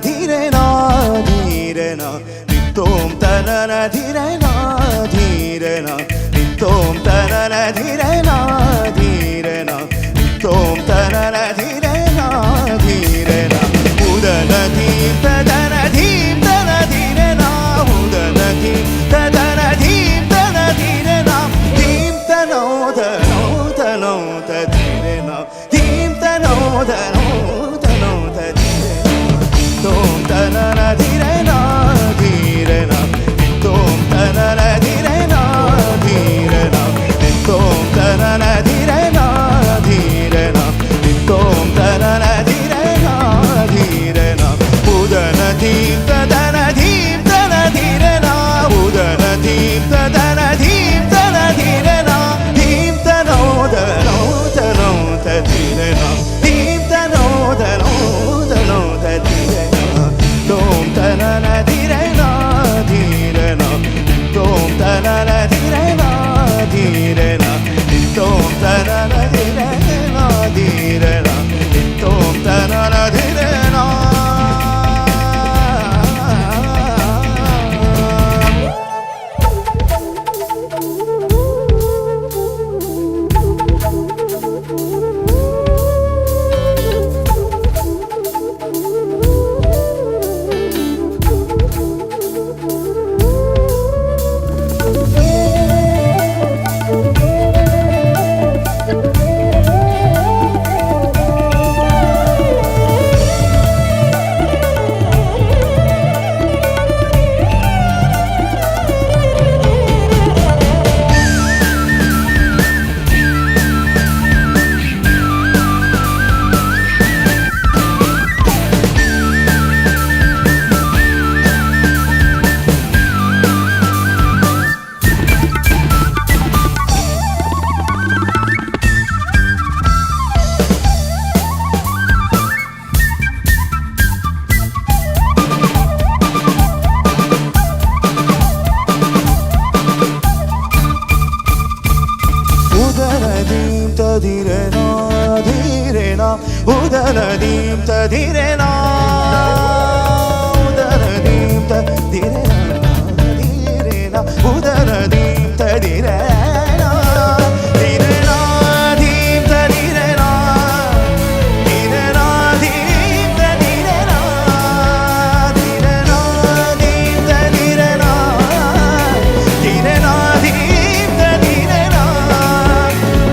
धीरेना धीरेना नित्तोम तनना धीरेना धीरेना नित्तोम तनना धीरेना धीरेना नित्तोम तनना धीरेना धीरेना उदन धीम तदन धीम तन धीरेना उदन धीम तदन धीम तन धीरेना धीम तनो धनो तनो तधीरेना धीम तनो धनो तनो तधीरेना तोम तनना धीरेना धीरेना तोम तनना धीरेना धीरेना तोम तनना धीरेना धीरेना तोम तनना धीरेना धीरेना उदन धीम तदन धीम तन धीरेना उदन धीम तदन धीम तन धीरेना धीम तनो धनो तनो तधीरेना धीम तनो धनो तनो तधीरेना तोम तनना धीरेना धीरेना तोम तनना धीरेना धीरेना तोम तनना धीरेना धीरेना तोम तनना धीरेना धीरेना धीरेना उदन धीम धीरेना उदन धीम धीरेना धीरेना उदन धीम धीरेना धीरेना धीम धीरेना धीरेना धीम धीरेना धीरेना धीम धीरेना धीरेना धीम धीरेना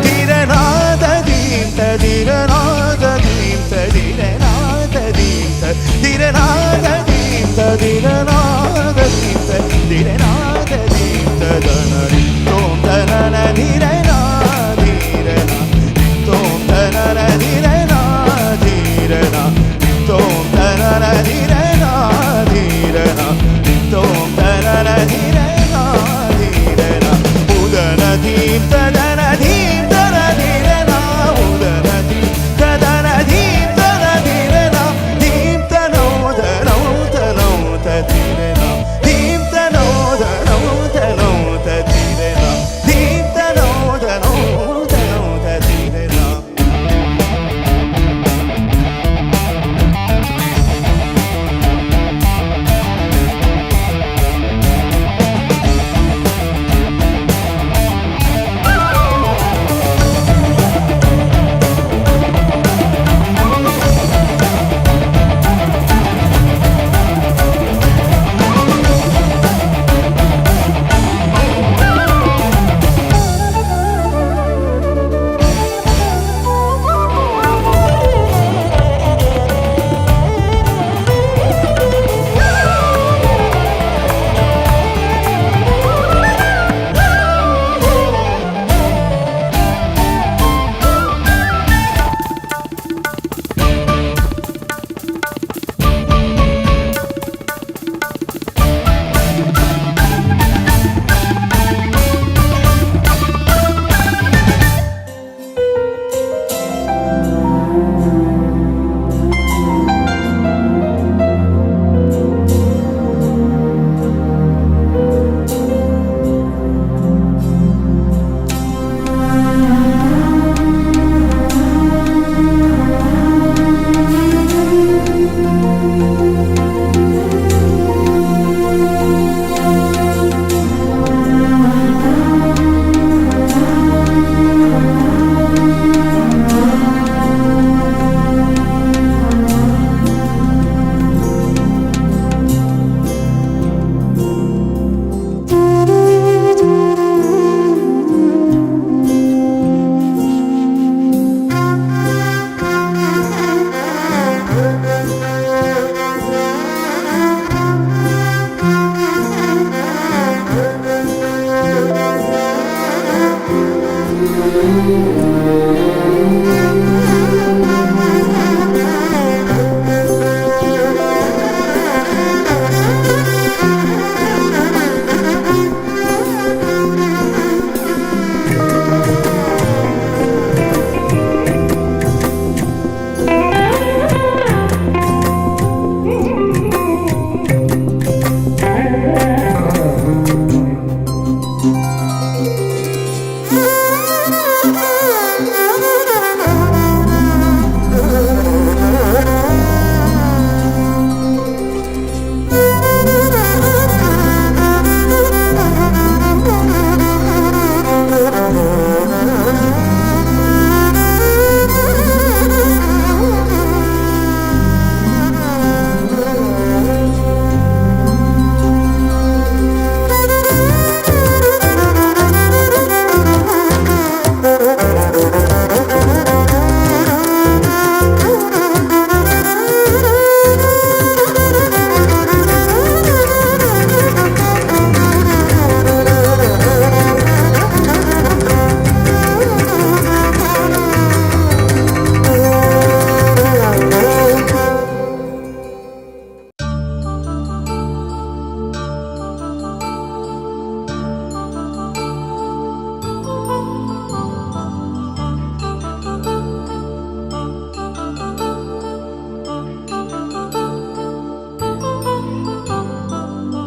धीरेना धीम तदीरेना तदीम तदीरेना तदीम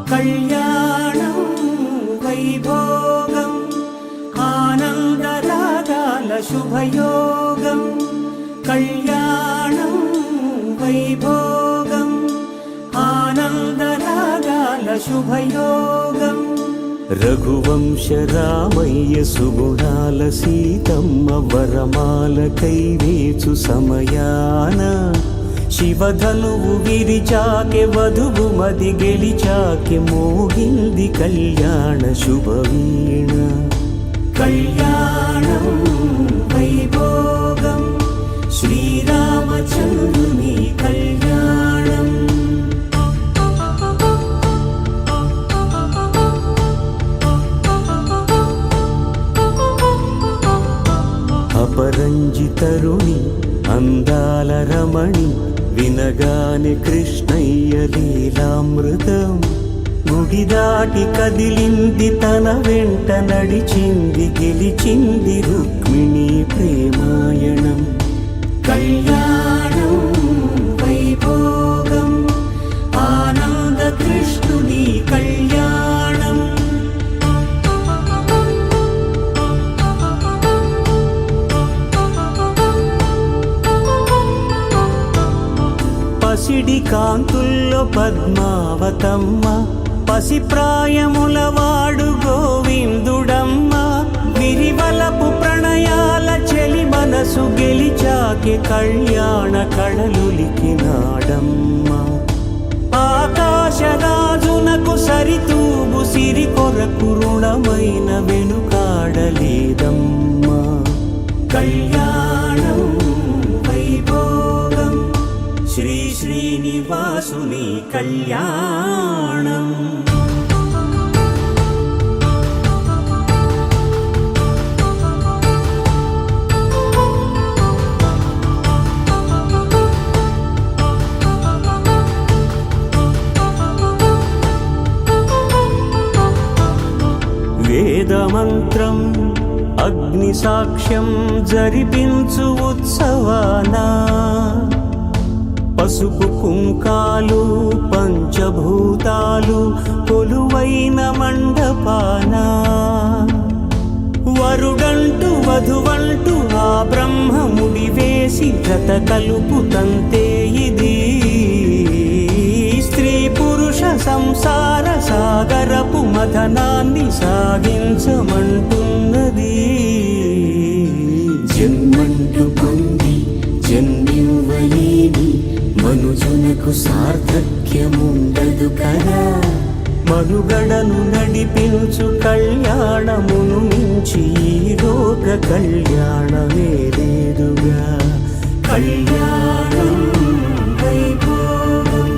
కళ్యాణం వైభోగం ఆనందరాగాల శుభయోగం కళ్యాణం వైభోగం ఆనందరాగాల శుభయోగం రఘువంశ రామయ్య సుగుణాల సీతమ్మ వరమాల కైవేచు సమయాన శివధనువు విరిచాకె వధువు మది గెలిచాకె మోగింది కళ్యాణ శుభవీణ కళ్యాణం వైభోగం శ్రీరామచంద్రుని కళ్యాణం అపరంజితరుణి అందాల రమణి వినగానే కృష్ణయ్య లీలామృతం గుడి దాటి కదిలింది తన వెంట నడిచింది గెలిచింది రుక్మిణి ప్రేమాయణం కళ్యాణం వైభోగం ఆనంద కృష్ణుని కళ్యాణం పసిడి కాంతుల్లో పద్మావతమ్మ పసిప్రాయముల వాడు గోవిందుడమ్మ విరివలపు ప్రణయాల చెలి మనసు గెలిచాకె కళ్యాణ కళలులికినాడమ్మ ఆకాశరాజునకు సరితూబు సిరి కొరకు రుణమైన వెనుకాడలేదమ్మా కళ్యాణం వైభోగం శ్రీ శ్రీనివాసుని కళ్యాణం వేదమంత్రం అగ్ని సాక్ష్యం జరిపించు ఉత్సవానా పసుపు కుంకాలు పంచభూతాలు కొలువైన మండపానా వరుడంటూ వధువంటూ ఆ బ్రహ్మముడి వేసి జత కలుపుతంతే ఇది స్త్రీ పురుష సంసార సాగరపు మథనాన్ని సాగించమంటున్నది జన్మంటూ పొంది జన్మివ్వలేని మనుజునకు సార్థక్యముండదు కదా మనుగడను నడిపించు కళ్యాణమును మించి ఈ లోక కళ్యాణమే లేదుగా కళ్యాణం వైభోగం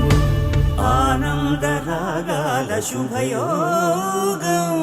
ఆనందరాగాల శుభయోగం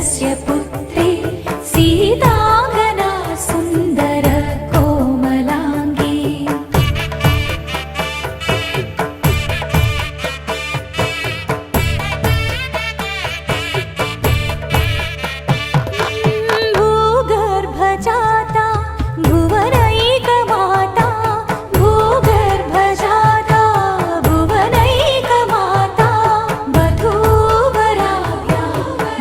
दशरथस्य पुत्री सीतांगना सुन्दर कोमलांगी भूगर्भजाता भुवनैकमाता भूगर्भजाता भुवनैकमाता वधूवराभ्यां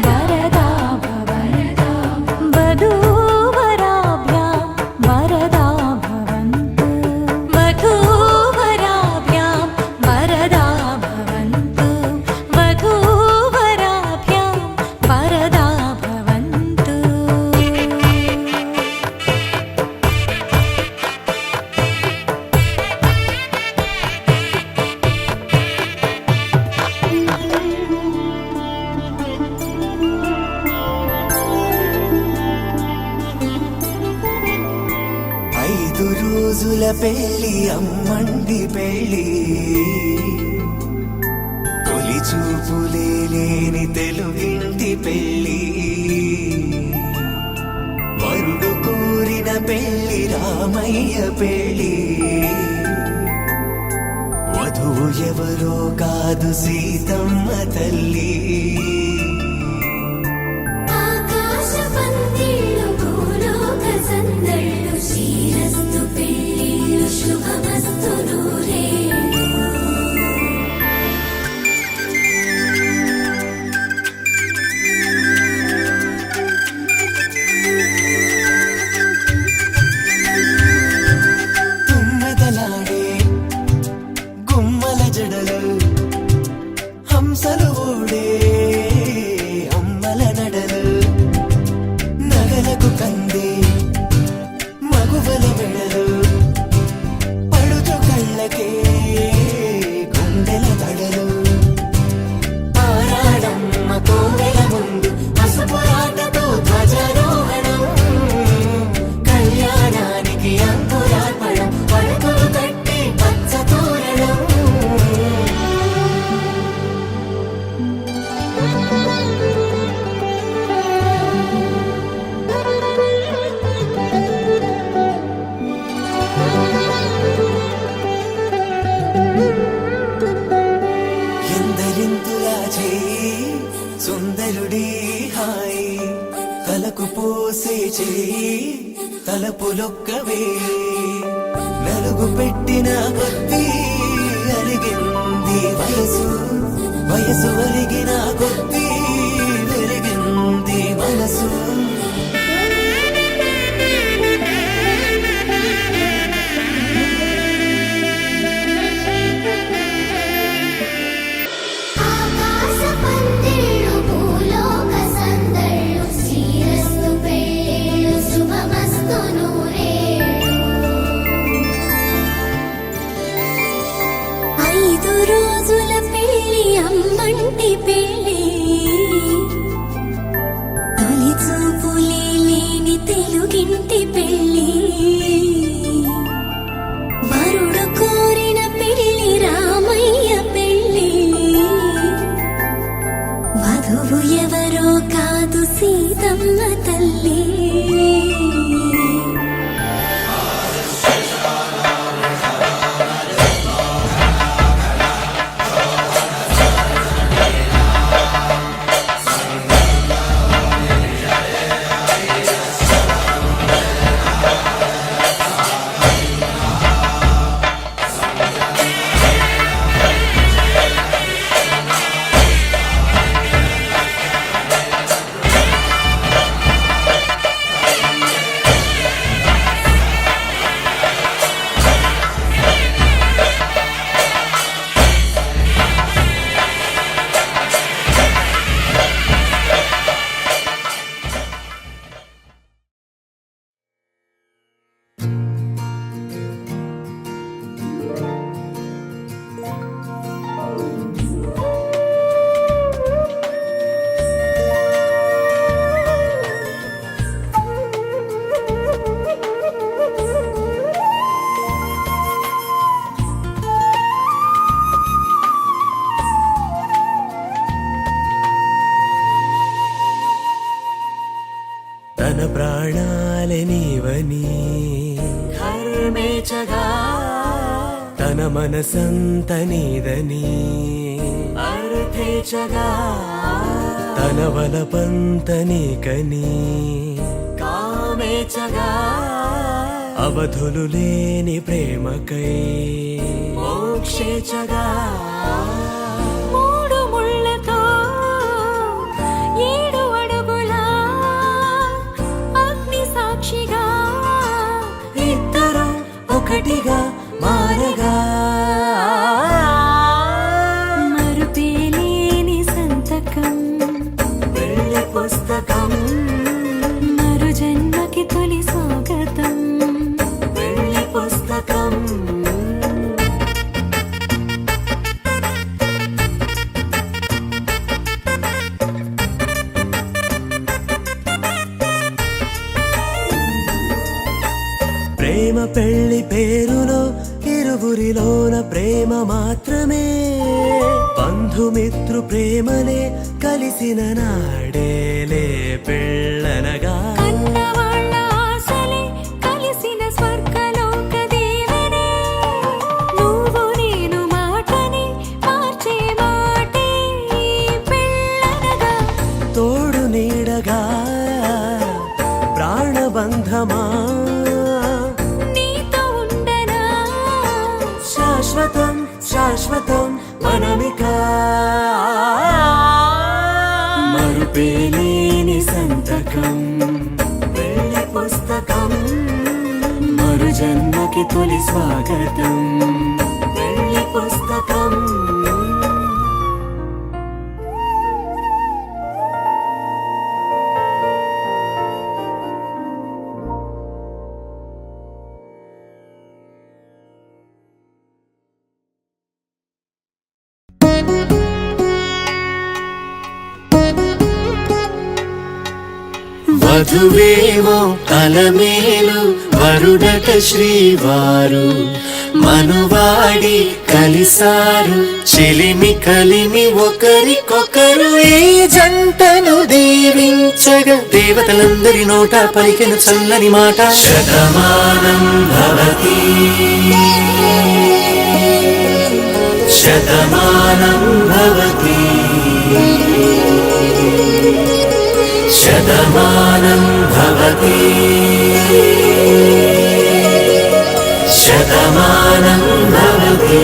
वरदा भवन्तु वधूवराभ्यां वरदा भवन्तु वधूवराभ्यां वरदा भवन्तु वधूवराभ्यां वरदा भवन्तु। ఐదు రోజుల పెళ్లి అమ్మండి పెళ్లి తొలి చూపులే లేని తెలుగింటి పెళ్లి వరుడు కోరిన పెళ్లి రామయ్య పెళ్లి వధువు ఎవరో కాదు సీతమ్మ తల్లి ఆకాశ పందిళ్ళు భూలోక సందళ్ళు శ్రీరస్తు పెళ్ళిళ్ళు శుభమస్తు నూరేళ్ళు తుమ్మెదలాడే గుమ్మల జడలు హంసలు ఊడే అమ్మల నడలు నగలకు కంది మగువల మెడలు పడుచు కళ్ళకే గుండెల దడలు ఆరాడమ్మ కోవెల ముందు పసుపు రాటతో ధ్వజారోహణం కళ్యాణానికి అంకురార్పణం పడుకులు కట్టి పచ్చ తోరణం ఎందరింతులా చేయి సుందరుడి హాయి తలకు పోసే చేయి తలపులొక్కవే నలుగు పెట్టిన కొద్దీ అరిగింది వయసు వయసు అరిగిన కొద్దీ పెరిగింది మనసు ఆకాశ పందిళ్ళు భూలోక సందళ్ళు శ్రీరస్తు పెళ్ళిళ్ళు శుభమస్తు నూరేళ్ళు ఐదు రోజుల పెళ్లి అమ్మంటి పెళ్లి తొలి చూపులే లేని తెలుగింటి పెళ్లి వరుడు కోరిన పెళ్లి రామయ్య పెళ్లి వధువు ఎవరో కాదు సీతమ్మ తల్లి తన ప్రాణాలే నీవని ధర్మేచగా తన మనసంత నీదని అర్థేచగా తన వలపంత నీకని కామేచగా అవధులు లేని ప్రేమకై మోక్షేచగా మూడు ముళ్ళతో 7 అడుగుల అగ్ని సాక్షిగా ఇద్దరు ఒకటిగా మారగా మరుపేలేని సంతకం వెళ్ళి పుస్తకం మరు జన్మకి తొలి స్వాగతం వెళ్ళి పుస్తకం ప్రేమ పెళ్లి పేరులో ఇరువురిలోన ప్రేమ మాత్రమే బంధుమిత్రు ప్రేమలే కలిసిన నాడేలే పెళ్ళనగా కన్నవాళ్ళ ఆశలే కలిసిన స్వర్గలోక దీవెనే నువ్వు నేను మాటని మార్చే మాటే పెళ్ళనగా తోడు నీడగా ప్రాణబంధమా నీతో ఉండనా శాశ్వతం శాశ్వతం మనమిక మరుపేలేని సంతకం వెళ్ళి పుస్తకం మరు జన్మకి తొలి స్వాగతం వెళ్ళి పుస్తకం వధువేమో అలమేలు వరుడట శ్రీవారు మనువాడి కలిసారు చెలిమి కలిమి ఒకరికొకరు ఈ జంటను దీవించగా దేవతలందరి నోట పలికిన చల్లని మాట శతమానం భవతి శతమానం భవతి శతమానం భవతి శతమానం భవతి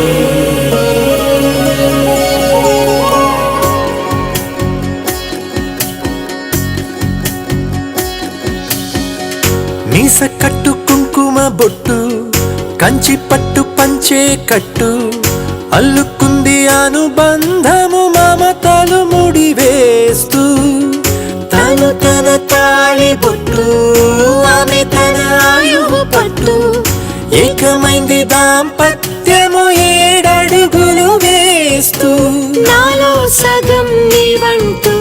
మీస కట్టు కుంకుమ బొట్టు కంచి పట్టు పంచే కట్టు అల్లుకుంది అనుబంధము మమతలు ముడివేస్తూ తను తన తాళి బొట్టు ఆమె తన ఆయువు పట్టు ఏకమైంది దాంపత్యము 7 అడుగులు వేస్తూ నాలో సగం నీవంటూ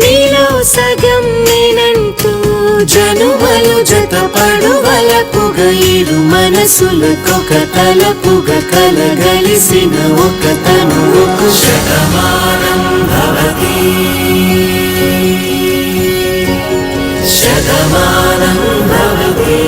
నీలో సగం నేనంటూ జనుమలు జతపడువలపుగ ఇరు మనసులకొక తలపుగ కలగలిసిన ఒక తనువుకు శతమానం భవతి శతమానం భవతి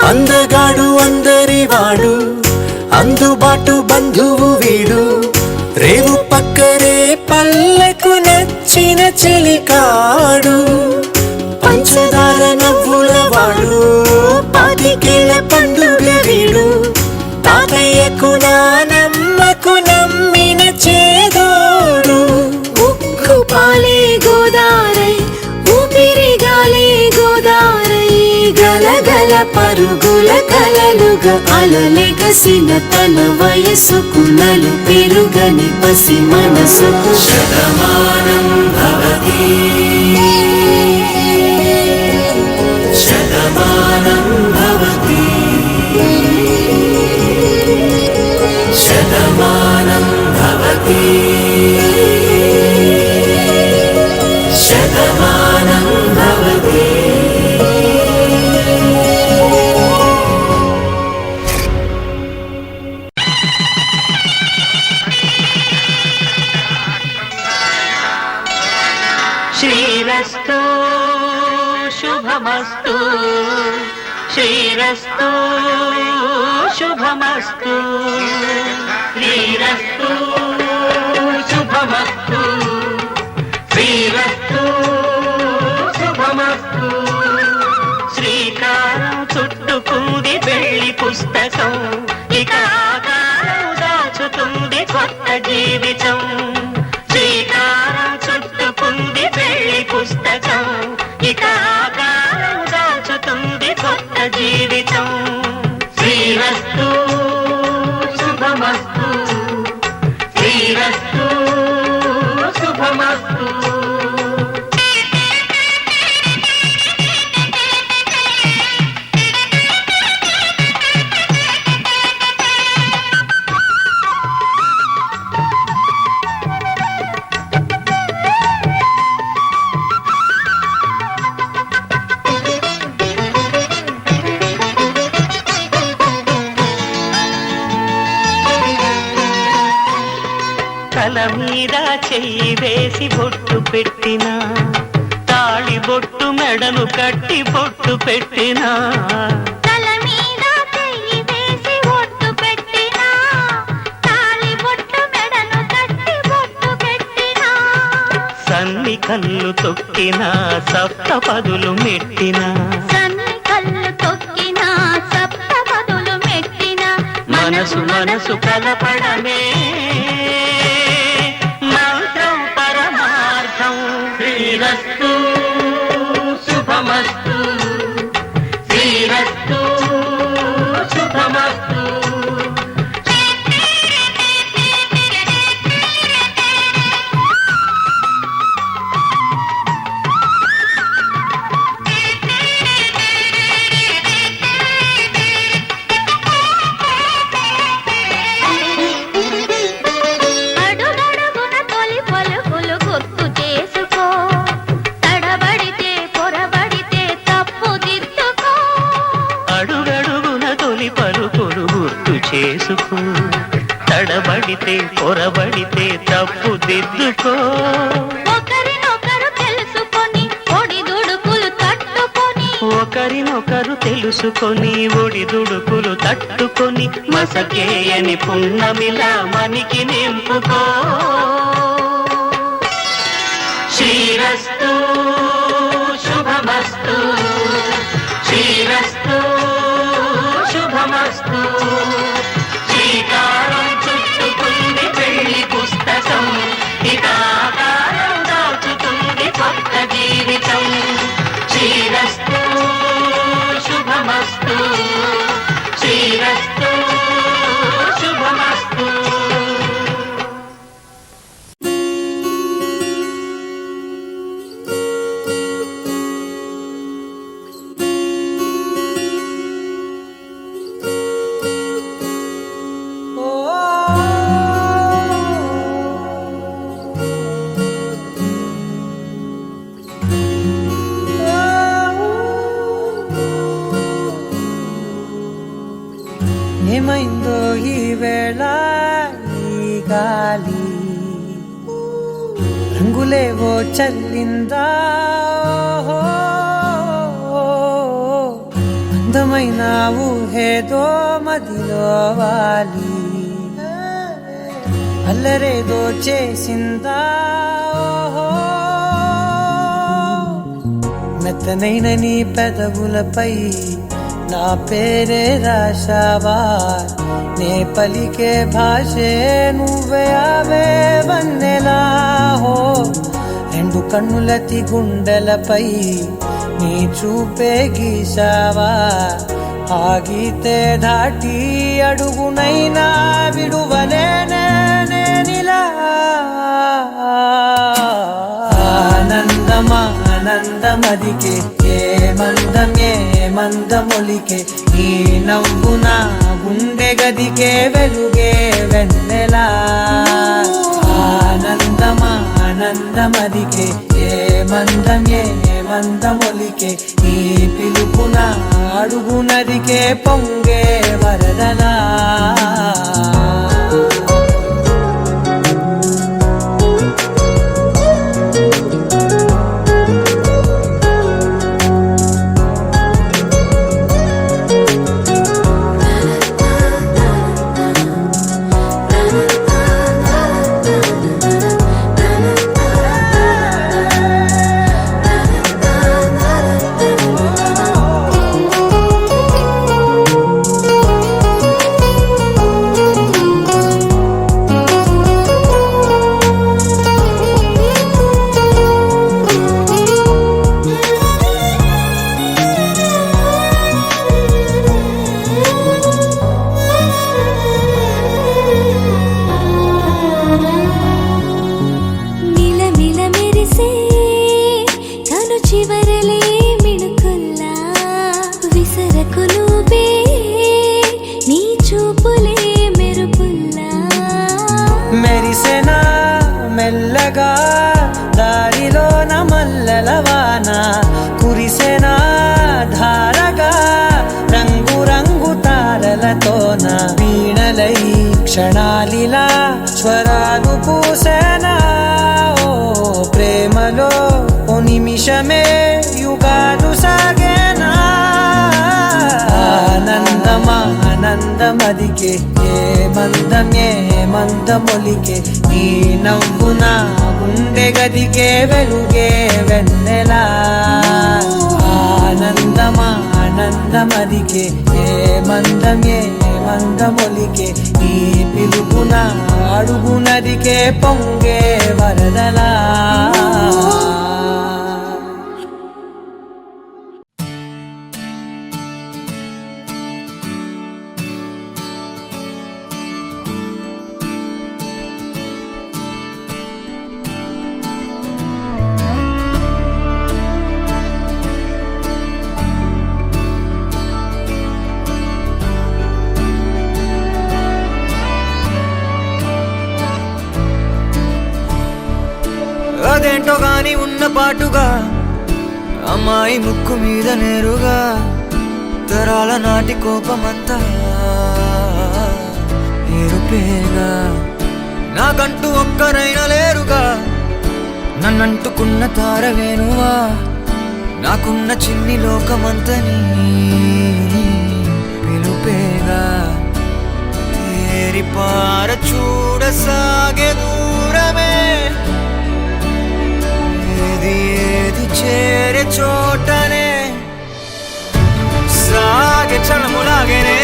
అందగాడు అందరివాడు అందుబాటు బంధువు వీడు రేవు పక్కరే పల్లెకు నచ్చిన చెలికాడు పంచదార నవ్వుల వాడు 25 ఏళ్ల పండుగ వీడు తాతయ్యకు నానమ్మకు నమ్మిన చేదోడు ఉక్కు పాలే గోదారై ఊపిరిగాలే గోదారై గలగల పరుగుల కలలుగా అలలెగసిన తన వయసుకు నలు పెరుగని పసి మనసుకు శతమానం భవతి శుభమస్తు శ్రీరస్తు శుభమస్తు శ్రీరస్తు శుభమస్తు శ్రీరస్తు శుభమస్తు శ్రీకారం చుట్టుకుంది పెళ్లి పుస్తకం ఇక ఆకారం దాచుతుంది కొత్త జీవితం శ్రీకారం చుట్టుకుంది పెళ్లి పుస్తకం ఇక ఆకారం దాచుతుంది కొత్త జీవితం శ్రీరస్తు శుభమస్తు శ్రీరస్తు శుభమస్తు తల మీద చెయ్యి వేసి బొట్టు పెట్టినా తాళి బొట్టు మెడను కట్టి బొట్టు పెట్టినా తల మీద చెయ్యి వేసి బొట్టు పెట్టినా తాళి బొట్టు మెడను కట్టి బొట్టు పెట్టినా సన్ని కళ్ళు తొక్కినా సప్త పదులు మెట్టినా సన్ని కళ్ళు తొక్కినా సప్త పదులు మెట్టినా మనసు మనసు కలపడమే మంత్రం పరమార్థం శ్రీరస్తు శుభమస్తు శ్రీరస్తు శుభమస్తు అడుగడుగున తొలి పలుకులు గుర్తు చేసుకో తడబడితే పొరబడితే తప్పు దిద్దుకో అడుగడుగున తొలి పలుకులు గుర్తు చేసుకో తడబడితే పొరబడితే తప్పు దిద్దుకో ఒకరినొకరు తెలుసుకొని ఒడిదుడుకులు తట్టుకొని ఒకరినొకరు తెలుసుకొని ఒడిదుడుకులు తట్టుకొని మసకేయని పున్నమిలా మనికి నింపుకో శ్రీరస్తు శుభమస్తు శ్రీరస్తు శుభమస్తు శ్రీకారం చుట్టుకుంది పెళ్లి పుస్తకం ఇక ఆకారం దాచుతుంది కొత్త జీవితం శ్రీరస్తు శుభమస్తు శ్రీరస్తు శుభమస్తు ఏమైందో ఈ వేళ ఈ గాలి రంగులేవో చల్లిందా అందమైన ఊహేదో మదిలో వాలి అల్లరేదో చేసిందా మెత్తనైన నీ పెదవులపై నా పేరే రాశావా నే పలికే భాషే నువ్వే అవే వన్నెలా హో రెండు కన్నులతి గుండెలపై నీ చూపే గీశావా ఆగితే దాటి అడుగునైనా విడువలేనే నేనిలా ఆనందమదికే ఏ మందమొలికే ఈ నవ్వు నా గుండె గదికే వెలుగే వెన్నెలా ఆనందమదికే ఏ మందమొలికే ఈ పిలుపున అడుగునదికే పొంగే వరదలా క్షణాలిలా స్వరాలు పూసేనా ఓ ప్రేమలో ఓ నిమిషమే యుగాలు సాగేనా ఆనందమదికే ఏ మందమొలికే నీ నవ్వున గుండె గదికే వెలుగే వెన్నెలా ఆనందమదికే ఏ మందమొలికే నీ పిలుపున అడుగునదికే పొంగే వరదలా అదేంటో గాని ఉన్న పాటుగా అమ్మాయి ముక్కు మీద నేరుగా తరాల నాటి కోపమంతా ఏరుపేగా నాకంటూ ఒక్కరైనా లేరుగా నన్నంటుకున్న తారవేనువా నాకున్న చిన్ని లోకమంతని పిలుపేగా తేరిపార చూడసాగే దూరమే ఏది చేరే చోటనే సాగే చలములాగేనే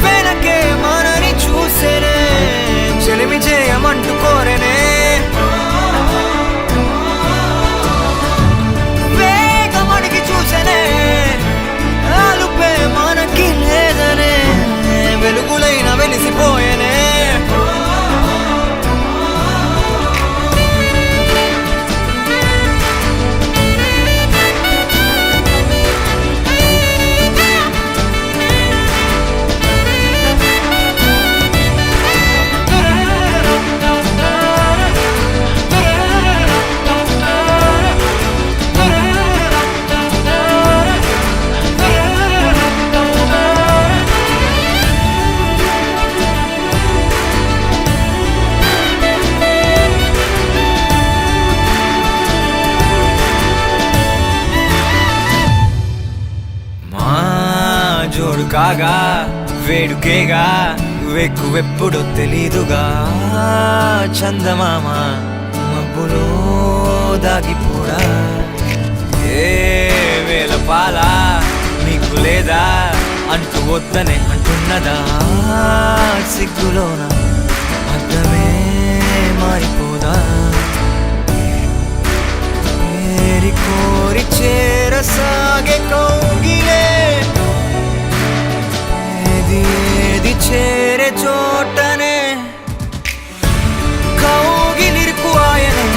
వెనకే మనని చూసేనే చెలిమి చేయమంటూ కోరేనే వేగమడికి చూసేనే ఆలుపే మనకి లేదనే వెలుగులైన వెలిసిపోయేనే కాగా వేడుకేగా వెక్కువెప్పుడు తెలీదుగా చందమామ మబ్బులో దాగిపోడా ఏ వేల పాల నీకు లేదా అంటూ వద్దనే అంటున్నదా సిగ్గులోన అర్థమే మారిపోదా ఏరి కోరి చేరసాగే కౌగిలే ఏది చేరే చోటనే కౌగిలిరుకు ఆయనే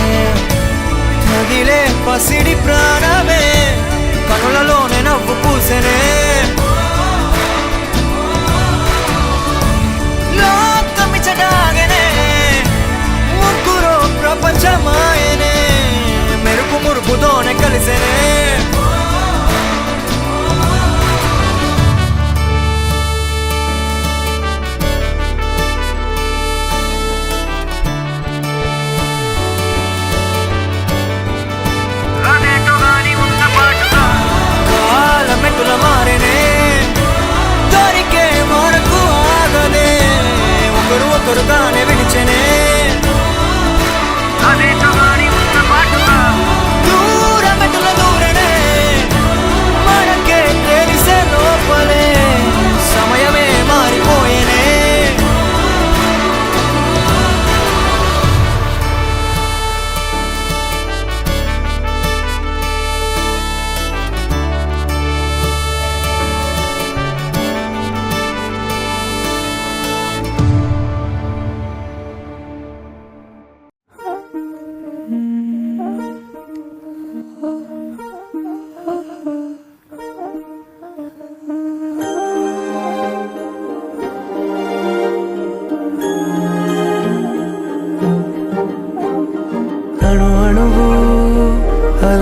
తగిలే పసిడి ప్రాణమే కనులలోనే నవ్వు పూసెనే లోకమిచడాగనే ముగ్గురు ప్రపంచమాయనే మెరుపు మురుపుతోనే కలిసెనే మారేనే దొరికే మనకు ఆగదే ఒకరుగానే విడిచెనే దూరమెటుల దూరనే మనకే తెలిసే లోపలే సమయమే మారిపోయేనే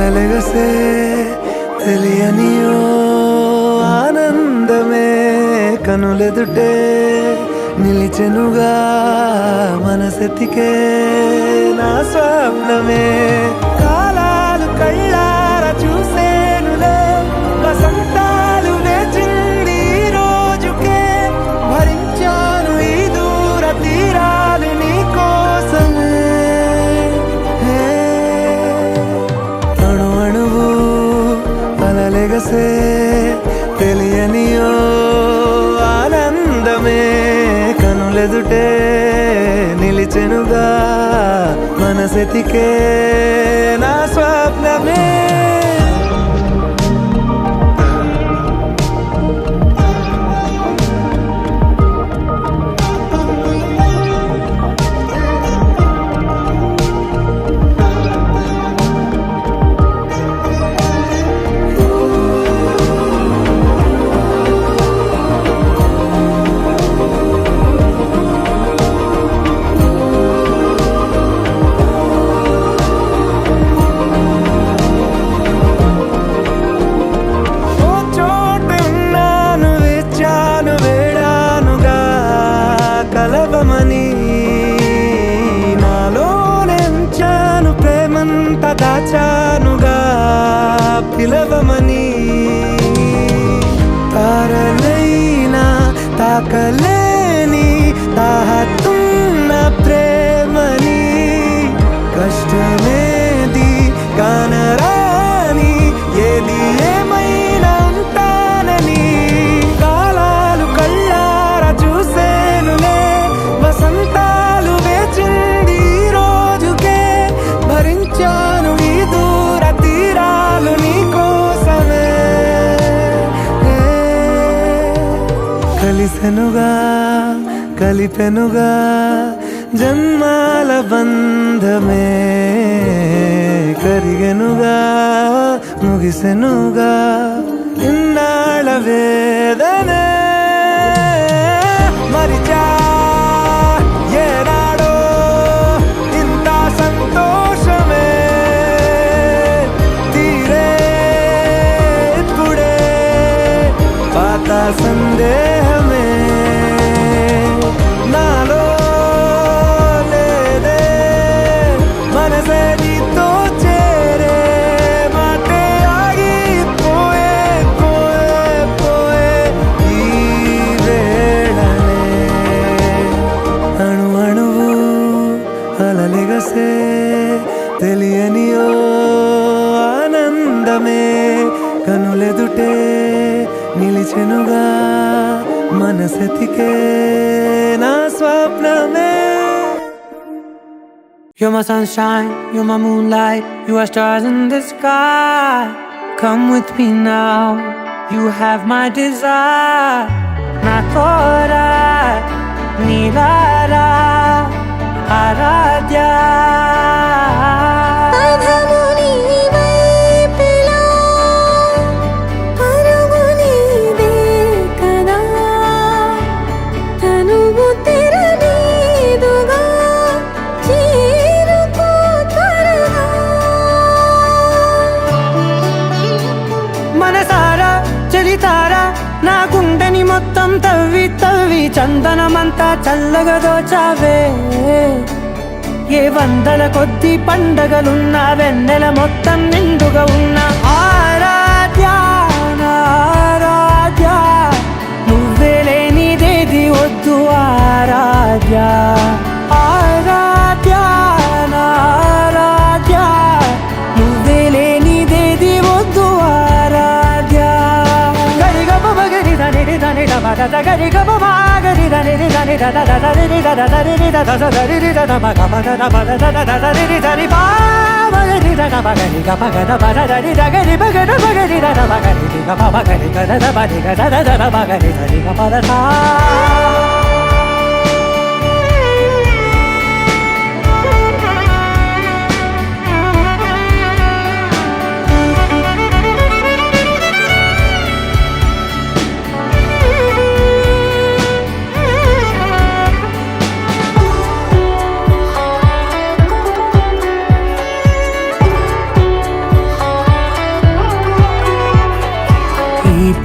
అలలెగసే తెలియనియో ఆనందమే కనులెదుటే నిలిచెనుగా మనసెతికే నా స్వప్నమే కాలాలు కళ్ళార చూసేనులే వసంతాలు వేచింది ఈ రోజుకే భరించాను ఈ దూర తీరాలు నీ కోసమే అణు అణువు అలలెగసే తెలియనియో ఆనందమే కనులెదుటే నిలిచెనుగా మనసెతికే నా స్వప్నమే కలవమని నాలోనెంచాను ప్రేమంత దాచానుగా పిలవమని తారలైనా తాకలేని తాహతున్న ప్రేమని కష్టమేది కానరాని ఏది ఏమైనా ఉంటానని కాలాలు కళ్ళార చూసేనులే వసంతాలు వేచింది ఈ రోజుకే భరించాను ఈ దూర తీరాలు నీ కోసమే కలిసెనుగా కలిపెనుగా జన్మాల బంధమే కరిగెనుగా ముగిసెనుగా ఇన్నాళ్ళ వేదనే మరిచా ఏనాడో ఇంత సంతోషమే తీరే ఇప్పుడే పాత సందేహమే నాలో లేదే మనసే నీతో చేరే మాటే ఆగిపోయే పోయే పోయే ఈ వేళనే అణు అణువు అలలెగసే తెలియనియో ఆనందమే కనులెదుటే నిలిచెనుగా మనసెతికే నా స్వప్నమే You're my sunshine, you're my moonlight, you are stars in the sky. Come with me now, you have my desire. Na tora, nilara, aradya. పదము నీవైపులా, పరుగు నీదే కదా, తనువు తెరనీదుగా, చేరుకో త్వరగా. మనసారా చలితారా నా గుండెని మొత్తం తవ్వి తవ్వి చందనమంతా చల్లగా దోచావే ఏ వందల కొద్ది పండగలున్న వెన్నెల మొత్తం నిండుగా ఉన్న ఆరాధ్య నా ఆరాధ్య నువ్వే లేనిదేది వద్దు ఆరాధ్య ఆరాధ్య నా ఆరాధ్య నువ్వే లేనిదేది వద్దు ఆరాధ్య గరిగమ మగరి దని దని దమ దద గరిగమ మాగరి దని దని దద దద రి దద దరి రి దద దరి రి దద మగ మగ దమ దద దద రి రి దరి బా మగరి దద మగరి గ మగ దమ దరి దగరి మగ మగరి దద మగరి రి గ మగరి గ దద మగరి గ దద దద మగరి దరి గ పద సా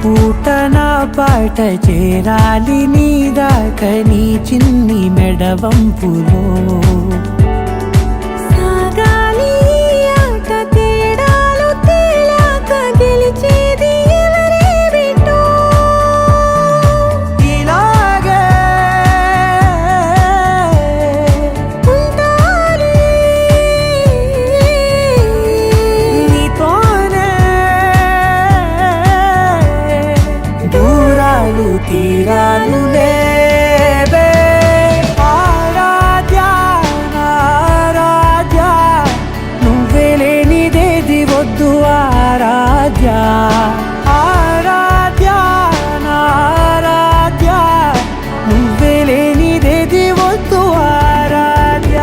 పూట నా పాట చేరాలి నీ దాకా నీ చిన్ని మెడవంపులో సాగాలి ఆట తేడాలు తేలాక గెలిచేది ఎవరే బిడ్డో ఇలాగే ఉంటాలి నీతోనే దూరాలు తీరాలు లేవే ఆరాధ్య ఆరాధ్య నువ్వే లేనిదేది వద్దు ఆరాధ్య ఆరాధ్య ఆరాధ్య నువ్వే లేనిదేది వద్దు ఆరాధ్య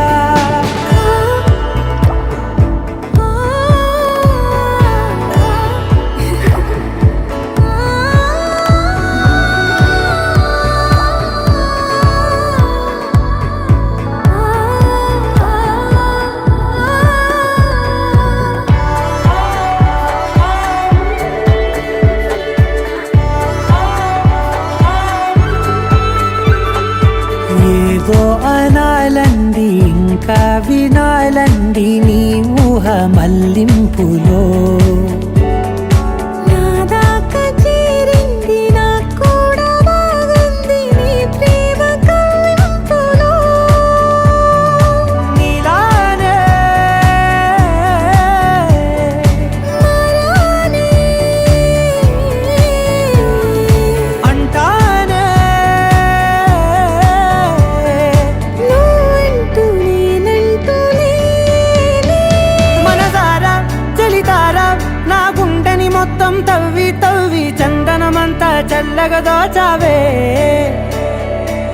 ఏదో అనాలంది ఇంకా వినాలంది నీ ఊహ మల్లింపులో నా దాకా చేరింది నాకు కూడా బాగుంది నీ ప్రేమ కవింపులో నీలానే మరానే అంటానే నువ్వంటూ నేనంటూ లేనే మనసారా చలితారా నా గుండెని మొత్తం తవ్వి తవ్వి చందనమంతా చల్లగా దోచావే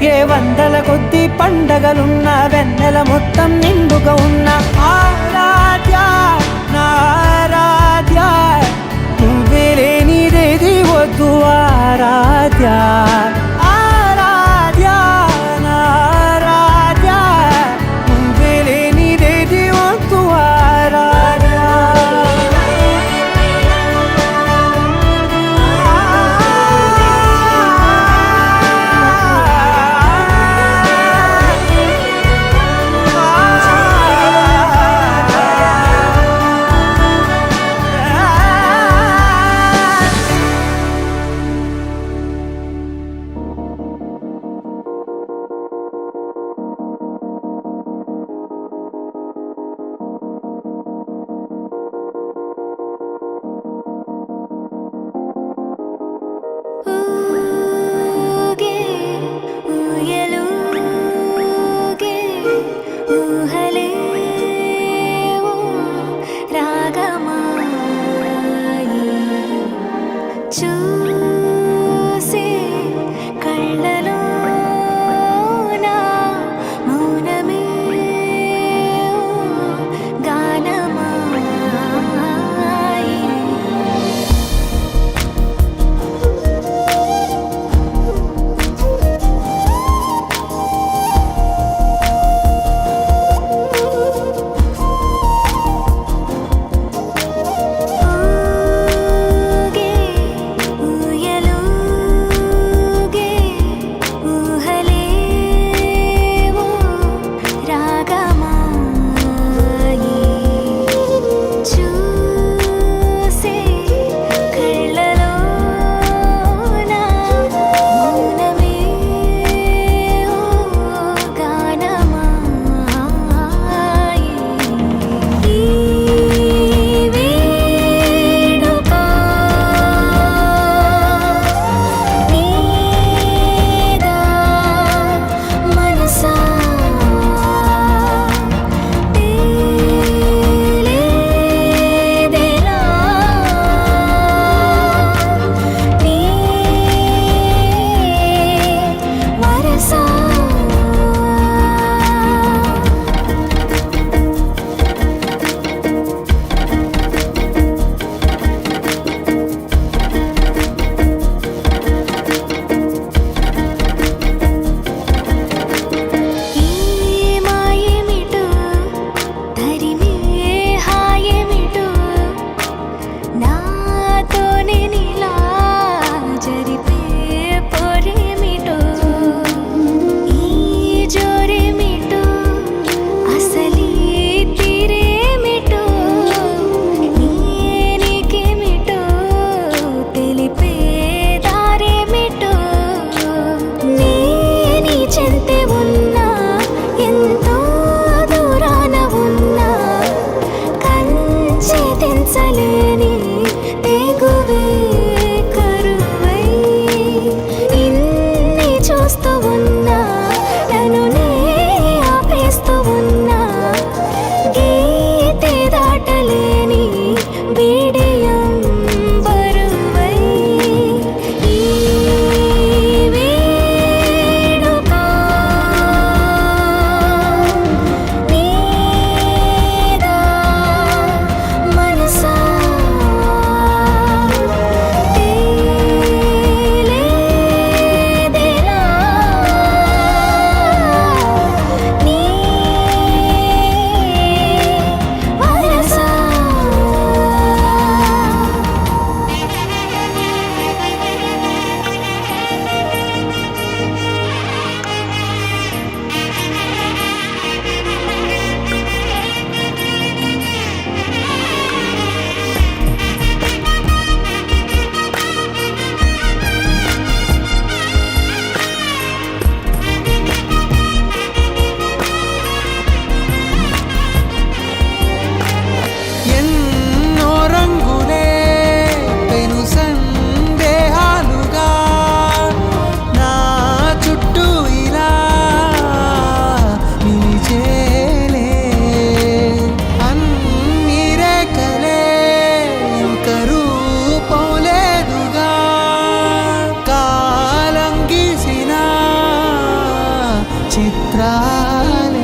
ఏ వందల కొద్ది పండగలున్న వెన్నెల మొత్తం నిండుగా ఉన్న ఆరాధ్య నా ఆరాధ్య నువ్వే లేనిదేది వద్దు ఆరాధ్య ఆరాధ్య నా ఆరాధ్య నువ్వే లేనిదేది వద్దు ఆరాధ్య ఊగే ఊయలూగే ఊహలే ఓ రాగమాయి చూసే కళ్ళలోన మౌనమే ఓ గానమాయి ఊగే రాలే